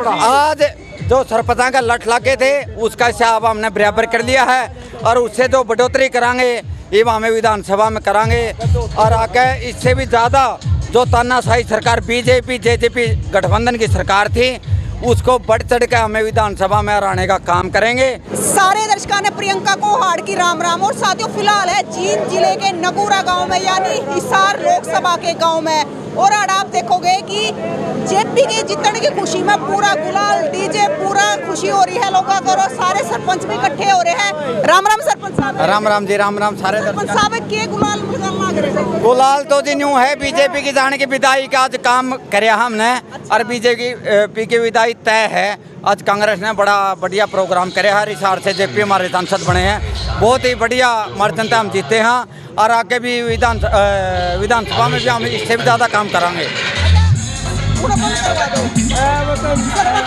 आज जो सरपंच का लठ लागे थे उसका हिसाब हमने बराबर कर लिया है और उससे जो बढ़ोतरी करांगे ये हमें विधानसभा में करांगे। और आगे इससे भी ज़्यादा जो तानाशाही सरकार बीजेपी जेजेपी गठबंधन की सरकार थी उसको बढ़ चढ़ के हमें विधानसभा में हराने का काम करेंगे। सारे दर्शकों ने प्रियंका को हाड़ की राम राम। और साथियों फिलहाल है जींद जिले के नगूरा गांव में यानी हिसार लोकसभा के गांव में। और आज आप देखोगे कि जेपी के जीतने की खुशी में पूरा गुलाल डीजे पूरा खुशी हो रही है लोगों को। और सारे सरपंच भी इकट्ठे हो रहे हैं। राम राम सरपंच साहब। राम राम जी, राम राम सारे सरपंच साहब के गुलाल गुलाल तो दिन यूँ है बीजेपी की जाने की विदाई का आज काम करे हमने। और बीजेपी की विदाई तय है। आज कांग्रेस ने बड़ा बढ़िया प्रोग्राम करे है। हिसार से जेपी हमारे सांसद बने हैं, बहुत ही बढ़िया हमारी जनता हम जीते हैं। और आगे भी विधानसभा में भी हम इससे भी ज़्यादा काम करेंगे। सरपंच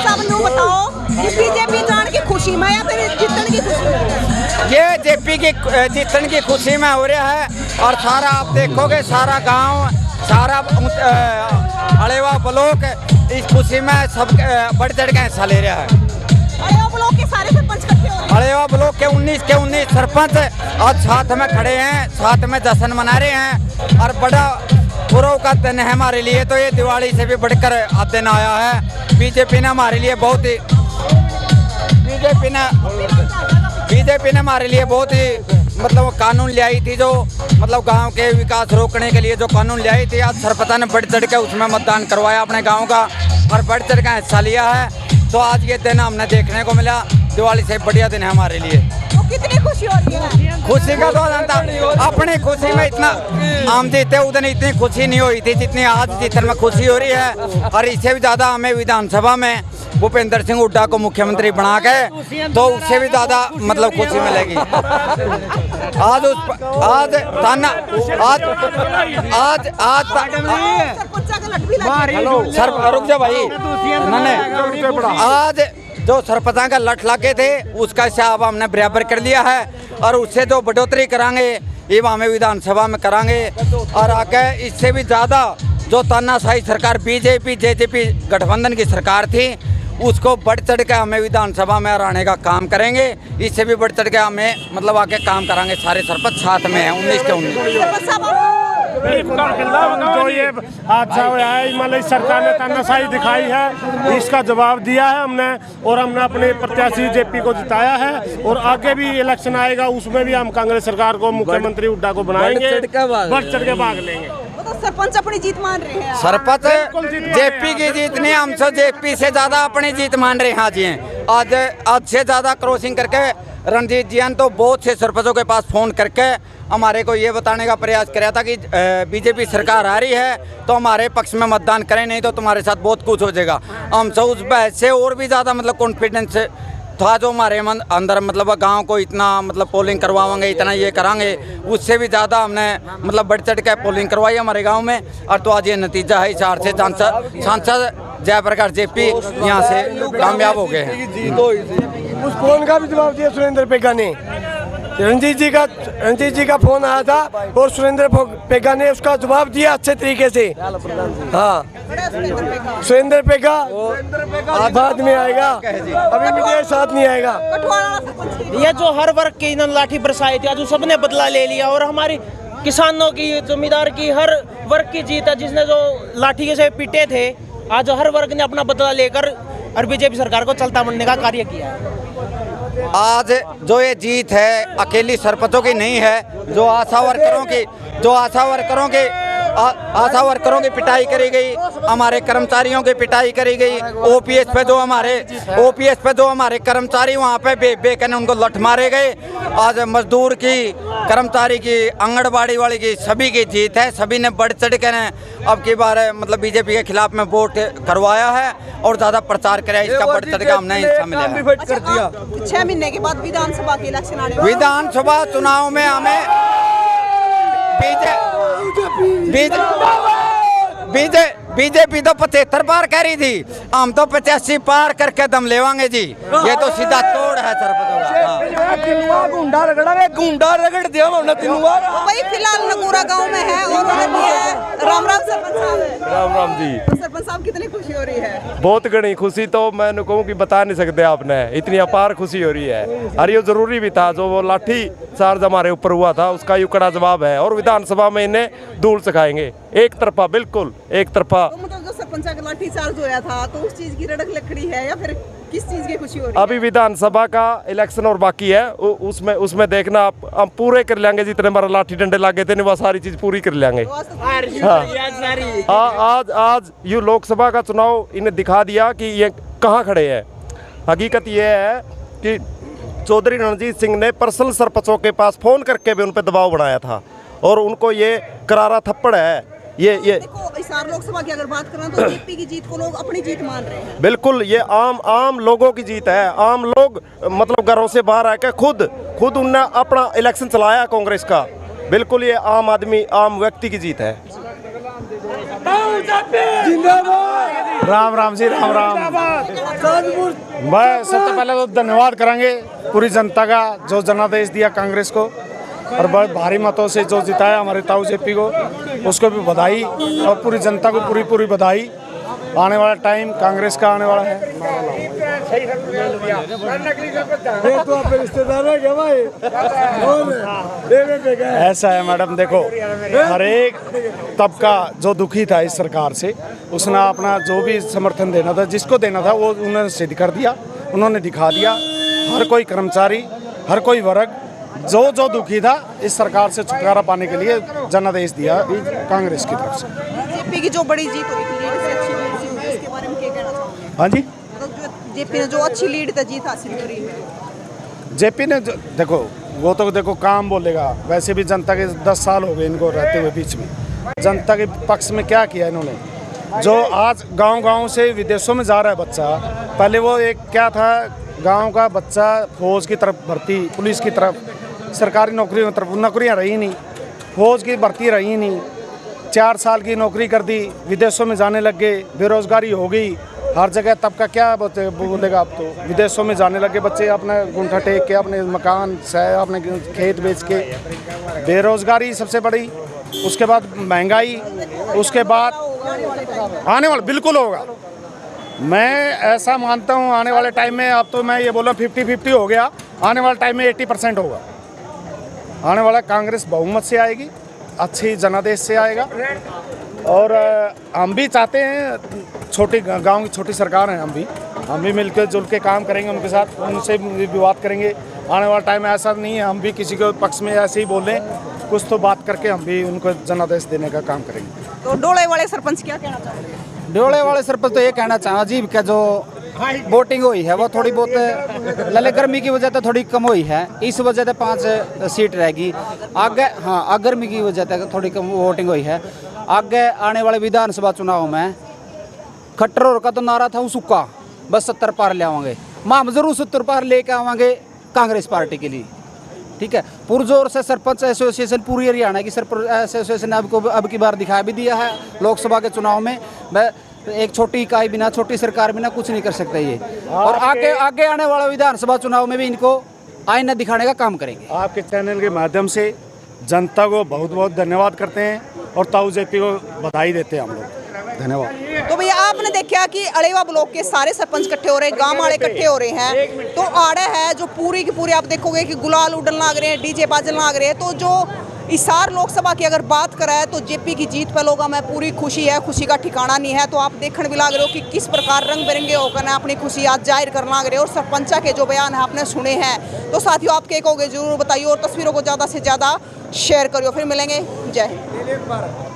साहब ने बताओ कि बीजेपी जाने की खुशी में या फिर जीतने की खुशी में? ये जेपी की जीतने की खुशी में हो रहा है। और सारा आप देखोगे सारा गांव सारा अलेवा ब्लॉक इस खुशी में सब बढ़ चढ़ के हिस्सा ले रहा है। अलेवा ब्लॉक के सारे सरपंच इकट्ठे हो रहे हैं। अलेवा ब्लॉक के 19 सरपंच आज साथ में खड़े हैं, साथ में जश्न मना रहे हैं। और बड़ा गुरु का दिन है हमारे लिए। तो ये दिवाली से भी बढ़कर आज दिन आया है। बीजेपी ने हमारे लिए बहुत ही बीजेपी ने हमारे लिए बहुत ही मतलब कानून ले आई थी, जो मतलब गांव के विकास रोकने के लिए जो कानून ले आई थी। आज सरपंच ने बढ़ चढ़ के उसमें मतदान करवाया अपने गांव का और बढ़ चढ़ का हिस्सा लिया है। तो आज ये दिन हमने देखने को मिला। दिवाली से बढ़िया दिन है हमारे लिए। तो कितनी खुशी हो रही है? खुशी का तो अपनी खुशी में इतना हम जीते उतनी इतनी खुशी नहीं हुई थी जितनी आज जीतने में खुशी हो रही है। और इससे भी ज़्यादा हमें विधानसभा में भूपेंद्र सिंह हुड्डा को मुख्यमंत्री बना के तो उससे भी ज़्यादा मतलब खुशी मिलेगी। आज सर रुक जा भाई, आज जो सरपंच का लठ लागे थे उसका हिसाब हमने बराबर कर लिया है। और उससे जो बढ़ोतरी करांगे ये हमें विधानसभा में करांगे। और आगे इससे भी ज़्यादा जो तानाशाही सरकार बीजेपी जेजेपी गठबंधन की सरकार थी उसको बढ़ चढ़ के हमें विधानसभा में हराने का काम करेंगे। इससे भी बढ़ चढ़ के हमें मतलब आके काम करांगे। सारे सरपंच साथ में हैं 19 के 19। जो ये हादसा हुआ है मतलब सरकार ने तानाशाही दिखाई है, इसका जवाब दिया है हमने। और हमने अपने प्रत्याशी जेपी को जिताया है। और आगे भी इलेक्शन आएगा उसमें भी हम कांग्रेस सरकार को मुख्यमंत्री हुड्डा को बनाएंगे, बढ़ चढ़ के भाग लेंगे। तो सरपंच अपनी जीत मान रहे हैं। सरपंच जेपी की जीत नहीं, हम सब जेपी से ज्यादा अपनी जीत मान रहे हैं। आज से ज्यादा क्रॉसिंग करके रणजीत जी ने तो बहुत से सरपंचों के पास फोन करके हमारे को ये बताने का प्रयास किया था कि बीजेपी सरकार आ रही है तो हमारे पक्ष में मतदान करें, नहीं तो तुम्हारे साथ बहुत कुछ हो जाएगा। हम सब उस बहस से और भी ज़्यादा मतलब कॉन्फिडेंस था जो हमारे अंदर मतलब गांव को इतना मतलब पोलिंग करवाएंगे, इतना ये करांगे, उससे भी ज़्यादा हमने मतलब बढ़ चढ़ के पोलिंग करवाई हमारे गांव में। और तो आज ये नतीजा है। हिसार से सांसद जयप्रकाश जेपी यहाँ से कामयाब हो गए हैं। उस फोन का भी जवाब दिया सुरेंद्र पेगा ने। रणजीत जी का फोन आया था और सुरेंद्र पेगा ने उसका जवाब दिया अच्छे तरीके से। हाँ, सुरेंद्र पेगा बाद में आएगा, अभी मीडिया साथ नहीं आएगा। ये जो हर वर्ग की इन्होंने लाठी बरसाई थी आज सबने बदला ले लिया। और हमारी किसानों की जमींदार की हर वर्ग की जीत है। जिसने जो लाठी से पीटे थे आज हर वर्ग ने अपना बदला लेकर और बीजेपी सरकार को चलता बनने का कार्य किया है। आज जो ये जीत है अकेली सरपंचों की नहीं है, जो आशा वर्करों की पिटाई करी गई, हमारे कर्मचारियों की पिटाई करी गई, ओपीएस पे जो हमारे कर्मचारी वहाँ पे बेकन उनको लठ मारे गए। आज मजदूर की, कर्मचारी की, आंगनबाड़ी वाली की, सभी की जीत है। सभी ने बढ़ चढ़ के अब की बार मतलब बीजेपी के खिलाफ में वोट करवाया है और ज्यादा प्रचार कराया। इसका बढ़ चढ़ के हमने हिस्सा मिला है। 6 महीने के बाद विधानसभा के इलेक्शन आने विधानसभा चुनाव में हमें बीजेपी तो 75 पार कह रही थी, हम तो 85 पार करके दम लेवांगे जी। ये तो सीधा तोड़ है सरपंच। गुंडा रगड़ दिया हमने तिनुआ। तो भाई फिलहाल नगूरा गांव में है और उधर भी है। राम राम सरपंच साहब। राम राम जी। तो सरपंच साहब कितनी खुशी हो रही है? बहुत घनी खुशी तो मैं कहूँ कि बता नहीं सकते आपने, इतनी अपार खुशी हो रही है। और ये जरूरी भी था, जो वो लाठी चार्ज हमारे ऊपर हुआ था उसका ये कड़ा जवाब है। और विधानसभा में इन्हें धूल सिखाएंगे, एक तरफा, बिल्कुल एक तरफा। तो मतलब जो सरपंच का लाठी चार्ज होया था तो उस चीज की रड़क लकड़ी है या फिर किस चीज की खुशी हो रही है? अभी विधानसभा का इलेक्शन और बाकी है, उसमें देखना आप, हम पूरे कर लेंगे जितने हमारे लाठी डंडे लागे थे वो सारी चीज पूरी कर लेंगे। आज ये लोकसभा का चुनाव इन्हें दिखा दिया कि ये कहाँ खड़े हैं। हकीकत ये है कि चौधरी रणजीत सिंह ने पर्सनल सरपंचों के पास फोन करके भी उन पर दबाव बनाया था और उनको ये करारा थप्पड़ है। ये देखो हिसार लोकसभा की अगर बात करें तो जेपी की जीत को लोग अपनी जीत मान रहे हैं। बिल्कुल, ये आम लोगों की जीत है। आम लोग मतलब घरों से बाहर आकर खुद उनने अपना इलेक्शन चलाया कांग्रेस का। बिल्कुल ये आम आदमी, आम व्यक्ति की जीत है। राम राम जी, राम राम। मैं सबसे पहले तो धन्यवाद करेंगे पूरी जनता का जो जनादेश दिया कांग्रेस को और बहुत भारी मतों से जो जिताया हमारे ताऊ जेपी को, उसको भी बधाई और पूरी जनता को पूरी बधाई। आने वाला टाइम कांग्रेस का आने वाला है। ऐसा है मैडम, देखो हर एक तबका जो दुखी था इस सरकार से, उसने अपना जो भी समर्थन देना था, जिसको देना था वो उन्होंने सिद्ध कर दिया, उन्होंने दिखा दिया। हर कोई कर्मचारी, हर कोई वर्ग जो दुखी था इस सरकार से छुटकारा पाने के लिए जनादेश दिया कांग्रेस की तरफ से। जेपी की जो बड़ी जीत हुई थी, लीड से अच्छी लीड से हुई, इसके बारे में क्या कहना चाहोगे? हाँ जी, मतलब जो जेपी ने जो अच्छी लीड से जीत हासिल करी है। जेपी ने देखो, वो तो देखो काम बोलेगा, वैसे भी जनता के 10 साल हो गए इनको रहते हुए बीच में। जनता के पक्ष में क्या किया इन्होंने? जो आज गांव से विदेशों में जा रहा है बच्चा, पहले वो एक क्या था, गांव का बच्चा फौज की तरफ भर्ती, पुलिस की तरफ, सरकारी नौकरियों की तरफ, नौकरियां रही नहीं, फौज की भर्ती रही नहीं। 4 साल की नौकरी कर दी, विदेशों में जाने लग गए, बेरोजगारी हो गई हर जगह। तब का क्या बोलेगा, अब तो विदेशों में जाने लगे बच्चे, अपना गुंठा टेक के, अपने मकान से, अपने खेत बेच के। बेरोजगारी सबसे बड़ी, उसके बाद महंगाई, उसके बाद आने वाला बिल्कुल होगा। मैं ऐसा मानता हूँ आने वाले टाइम में, अब तो मैं ये बोल रहा हूँ 50-50 हो गया, आने वाले टाइम में 80% होगा। आने वाला कांग्रेस बहुमत से आएगी, अच्छी जनादेश से आएगा। और हम भी चाहते हैं, छोटी गांव की छोटी सरकार है, हम भी मिलकर जुल के काम करेंगे उनके साथ, उनसे भी बात करेंगे। आने वाला टाइम में ऐसा नहीं है हम भी किसी के पक्ष में ऐसे ही बोल रहे हैं, कुछ तो बात करके हम भी उनको जनादेश देने का काम करेंगे। तो डोले वाले सरपंच क्या कहना चाहोगे? डोले वाले सरपंच तो ये कहना चाहूँगा जी कि जो वोटिंग हुई है वो थोड़ी बहुत लले गर्मी की वजह से थोड़ी कम हुई है, इस वजह से 5 सीट रहेगी आगे। हाँ, गर्मी की वजह से थोड़ी कम वोटिंग हुई है। आगे आने वाले विधानसभा चुनाव में खट्टर का तो नारा था सुक्का, बस 70 पार ले आवांगे, हम जरूर 70 पार लेके आवांगे कांग्रेस पार्टी के लिए। ठीक है, पुरजोर से सरपंच एसोसिएशन पूरी हरियाणा की सरपंच एसोसिएशन ने अब की बार दिखा भी दिया है लोकसभा के चुनाव में। एक छोटी इकाई बिना, छोटी सरकार बिना कुछ नहीं कर सकता ये। और आगे आने वाला विधानसभा चुनाव में भी इनको आईना दिखाने का काम करेंगे। आपके चैनल के माध्यम से जनता को बहुत बहुत धन्यवाद करते हैं और ताऊ जेपी को बधाई देते हैं हम लोग। धन्यवाद। तो भैया आपने देखा कि अड़ेवा ब्लॉक के सारे सरपंच इकट्ठे हो रहे हैं, गांव वाले इकट्ठे हो रहे हैं। तो आड़े है जो पूरी की पूरी आप देखोगे कि गुलाल उड़न लाग रहे हैं, डीजे बाजन लाग रहे हैं। तो जो हिसार लोकसभा की अगर बात करें तो जेपी की जीत पे लोगों में पूरी खुशी है, खुशी का ठिकाना नहीं है। तो आप देखने भी लाग रहे हो कि किस प्रकार रंग बिरंगे होकर ना अपनी खुशी आज जाहिर करने लाग रहे हो। और सरपंचा के जो बयान है आपने सुने हैं। तो साथियों आप क्या कहोगे जरूर बताइए और तस्वीरों को ज़्यादा से ज़्यादा शेयर करियो। फिर मिलेंगे, जय हिंद।